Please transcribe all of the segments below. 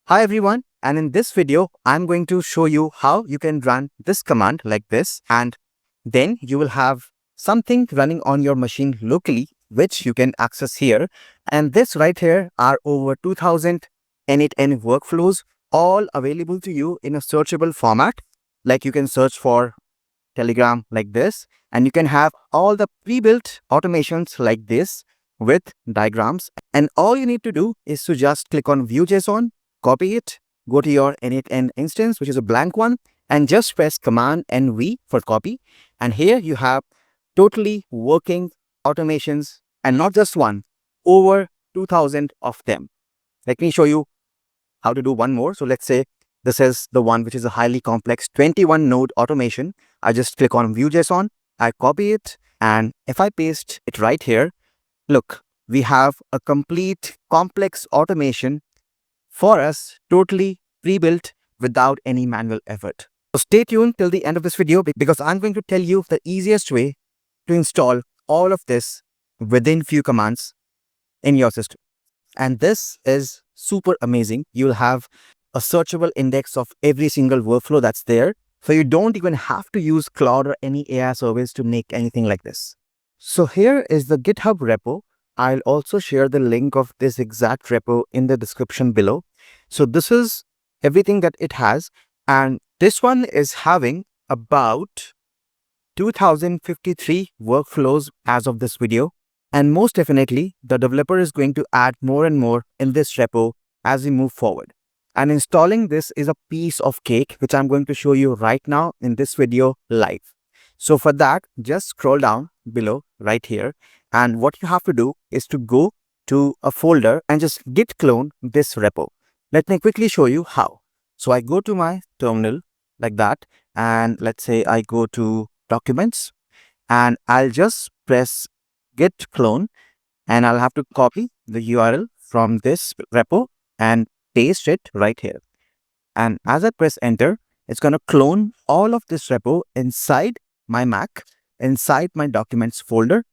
Hi everyone, and in this video, I'm going to show you how you can run this command like this, and then you will have something running on your machine locally, which you can access here. And this right here are over 2000 n8n workflows, all available to you in a searchable format. Like you can search for Telegram like this, and you can have all the pre-built automations like this with diagrams. And all you need to do is to just click on Vue.json, copy it, go to your n8n instance, which is a blank one, and just press Command and V for copy. And here you have totally working automations, and not just one, over 2000 of them. Let me show you how to do one more. So let's say this is the one which is a highly complex 21 node automation. I just click on Vue.json, I copy it, and if I paste it right here, look, we have a complete complex automation for us, totally pre-built without any manual effort. So stay tuned till the end of this video because I'm going to tell you the easiest way to install all of this within few commands in your system. And this is super amazing. You'll have a searchable index of every single workflow that's there. So you don't even have to use Cloud or any AI service to make anything like this. So here is the GitHub repo. I'll also share the link of this exact repo in the description below. So this is everything that it has. And this one is having about 2053 workflows as of this video. And most definitely, the developer is going to add more and more in this repo as we move forward. And installing this is a piece of cake, which I'm going to show you right now in this video live. So for that, just scroll down below right here. And what you have to do is to go to a folder and just git clone this repo. Let me quickly show you how. So I go to my terminal like that. And let's say I go to documents and I'll just press git clone, and I'll have to copy the URL from this repo and paste it right here. And as I press enter, it's going to clone all of this repo inside my Mac, inside my documents folder.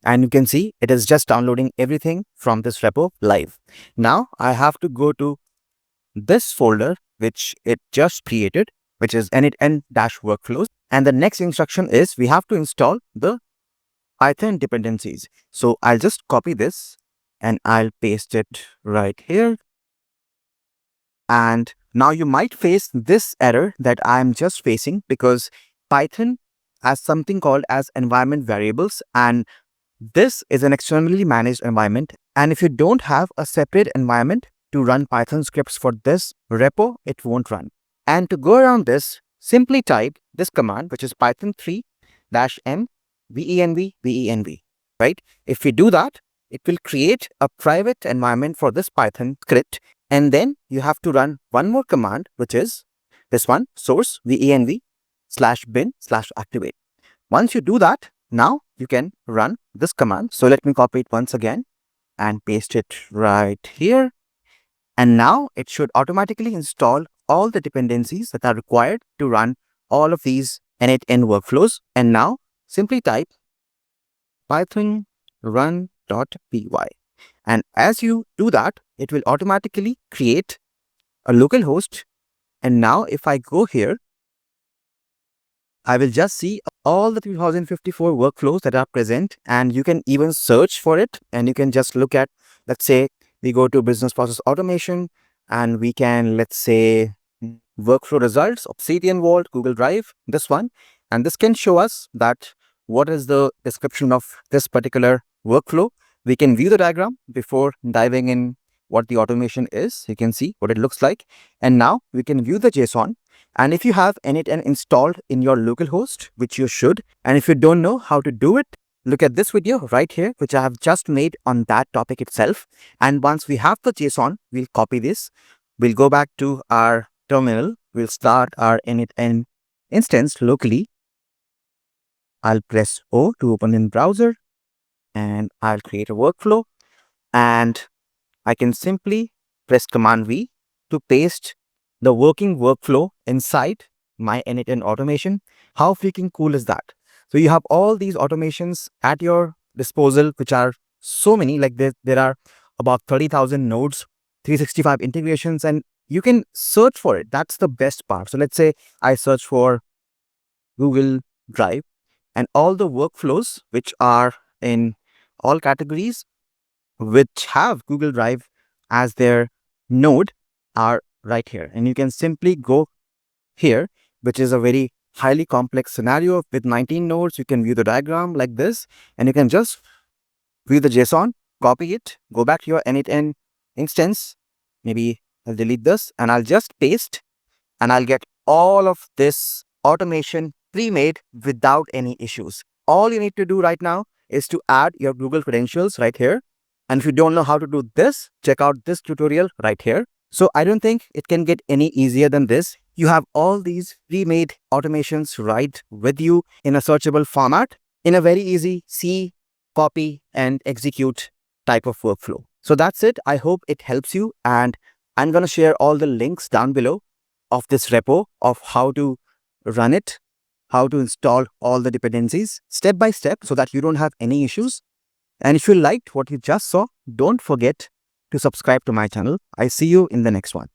And you can see it is just downloading everything from this repo live. Now I have to go to this folder, which it just created, which is n8n-workflows. And the next instruction is we have to install the Python dependencies. So I'll just copy this and I'll paste it right here. And now you might face this error that I'm just facing because Python has something called as environment variables, and this is an externally managed environment. And if you don't have a separate environment to run Python scripts for this repo, it won't run. And to go around this, simply type this command, which is python 3-m venv, right? If we do that, it will create a private environment for this Python script. And then you have to run one more command, which is this one, source venv/bin/activate. Once you do that, now you can run this command. So let me copy it once again and paste it right here. And now it should automatically install all the dependencies that are required to run all of these n8n workflows. And now simply type python run.py. And as you do that, it will automatically create a local host. And now if I go here, I will just see all the 2054 workflows that are present, and you can even search for it. And you can just look at, let's say we go to business process automation and we can, let's say, workflow results of CTN Vault, Google Drive, this one. And this can show us that what is the description of this particular workflow. We can view the diagram before diving in what the automation is. You can see what it looks like. And now we can view the JSON. And if you have n8n installed in your local host, which you should, and if you don't know how to do it, look at this video right here, which I have just made on that topic itself. And once we have the JSON, we'll copy this. We'll go back to our terminal. We'll start our n8n instance locally. I'll press O to open in browser and I'll create a workflow, and I can simply press Command V to paste the working workflow inside my n8n automation. How freaking cool is that? So you have all these automations at your disposal, which are so many, like there are about 30,000 nodes 365 integrations, and you can search for it. That's the best part. So let's say I search for Google Drive, and all the workflows which are in all categories which have Google Drive as their node are right here. And you can simply go here, which is a very highly complex scenario with 19 nodes. You can view the diagram like this, and you can just view the JSON, copy it, go back to your n8n instance. Maybe I'll delete this and I'll just paste, and I'll get all of this automation pre-made without any issues. All you need to do right now is to add your Google credentials right here. And if you don't know how to do this, check out this tutorial right here. So I don't think it can get any easier than this. You have all these pre-made automations right with you in a searchable format in a very easy see, copy, and execute type of workflow. So that's it. I hope it helps you, and I'm going to share all the links down below of this repo of how to run it, how to install all the dependencies step by step so that you don't have any issues. And if you liked what you just saw, don't forget to subscribe to my channel. I see you in the next one.